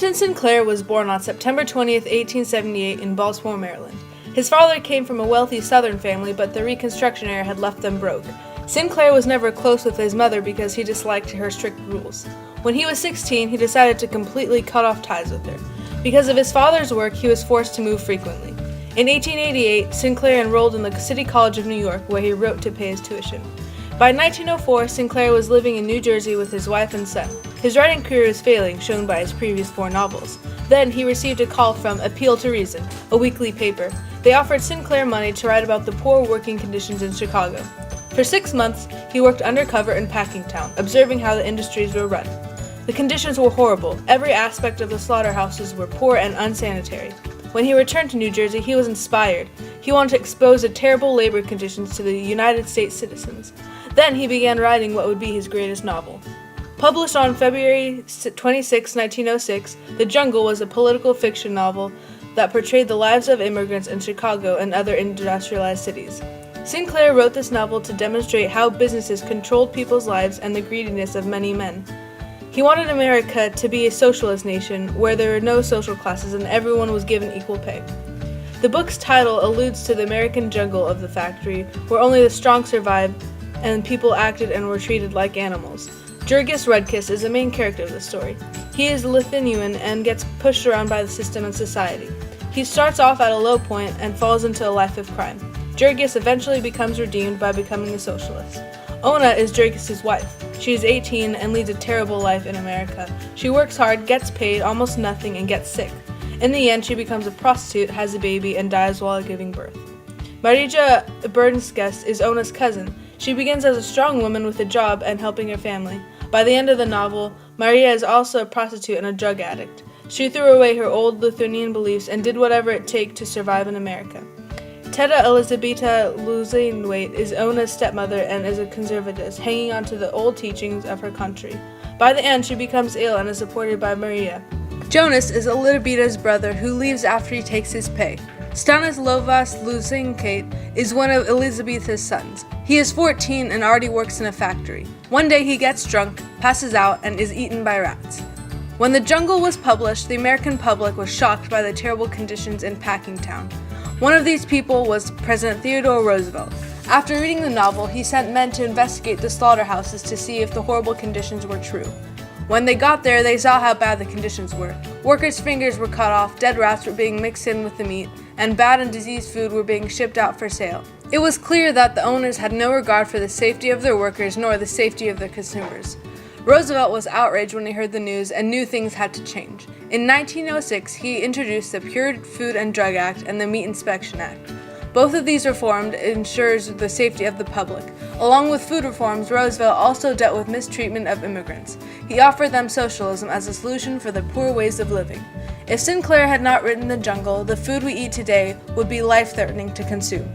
Upton Sinclair was born on September 20th, 1878 in Baltimore, Maryland. His father came from a wealthy Southern family, but the Reconstruction era had left them broke. Sinclair was never close with his mother because he disliked her strict rules. When he was 16, he decided to completely cut off ties with her. Because of his father's work, he was forced to move frequently. In 1888, Sinclair enrolled in the City College of New York, where he wrote to pay his tuition. By 1904, Sinclair was living in New Jersey with his wife and son. His writing career was failing, shown by his previous 4 novels. Then he received a call from Appeal to Reason, a weekly paper. They offered Sinclair money to write about the poor working conditions in Chicago. For 6 months, he worked undercover in Packingtown, observing how the industries were run. The conditions were horrible. Every aspect of the slaughterhouses were poor and unsanitary. When he returned to New Jersey, he was inspired. He wanted to expose the terrible labor conditions to the United States citizens. Then he began writing what would be his greatest novel. Published on February 26, 1906, The Jungle was a political fiction novel that portrayed the lives of immigrants in Chicago and other industrialized cities. Sinclair wrote this novel to demonstrate how businesses controlled people's lives and the greediness of many men. He wanted America to be a socialist nation where there were no social classes and everyone was given equal pay. The book's title alludes to the American jungle of the factory, where only the strong survived and people acted and were treated like animals. Jurgis Rudkus is the main character of the story. He is Lithuanian and gets pushed around by the system and society. He starts off at a low point and falls into a life of crime. Jurgis eventually becomes redeemed by becoming a socialist. Ona is Jurgis' wife. She is 18 and leads a terrible life in America. She works hard, gets paid almost nothing, and gets sick. In the end, she becomes a prostitute, has a baby, and dies while giving birth. Marija Bernskes is Ona's cousin. She begins as a strong woman with a job and helping her family. By the end of the novel, Maria is also a prostitute and a drug addict. She threw away her old Lithuanian beliefs and did whatever it takes to survive in America. Teda Elizabeta Luzainwaite is Ona's stepmother and is a conservative, hanging on to the old teachings of her country. By the end, she becomes ill and is supported by Maria. Jonas is Elizabeta's brother who leaves after he takes his pay. Stanislavas Luzankate is one of Elizabeta's sons. He is 14 and already works in a factory. One day he gets drunk, passes out, and is eaten by rats. When The Jungle was published, the American public was shocked by the terrible conditions in Packingtown. One of these people was President Theodore Roosevelt. After reading the novel, he sent men to investigate the slaughterhouses to see if the horrible conditions were true. When they got there, they saw how bad the conditions were. Workers' fingers were cut off, dead rats were being mixed in with the meat, and bad and diseased food were being shipped out for sale. It was clear that the owners had no regard for the safety of their workers nor the safety of their consumers. Roosevelt was outraged when he heard the news and knew things had to change. In 1906, he introduced the Pure Food and Drug Act and the Meat Inspection Act. Both of these reforms ensures the safety of the public. Along with food reforms, Roosevelt also dealt with mistreatment of immigrants. He offered them socialism as a solution for the poor ways of living. If Sinclair had not written The Jungle, the food we eat today would be life-threatening to consume.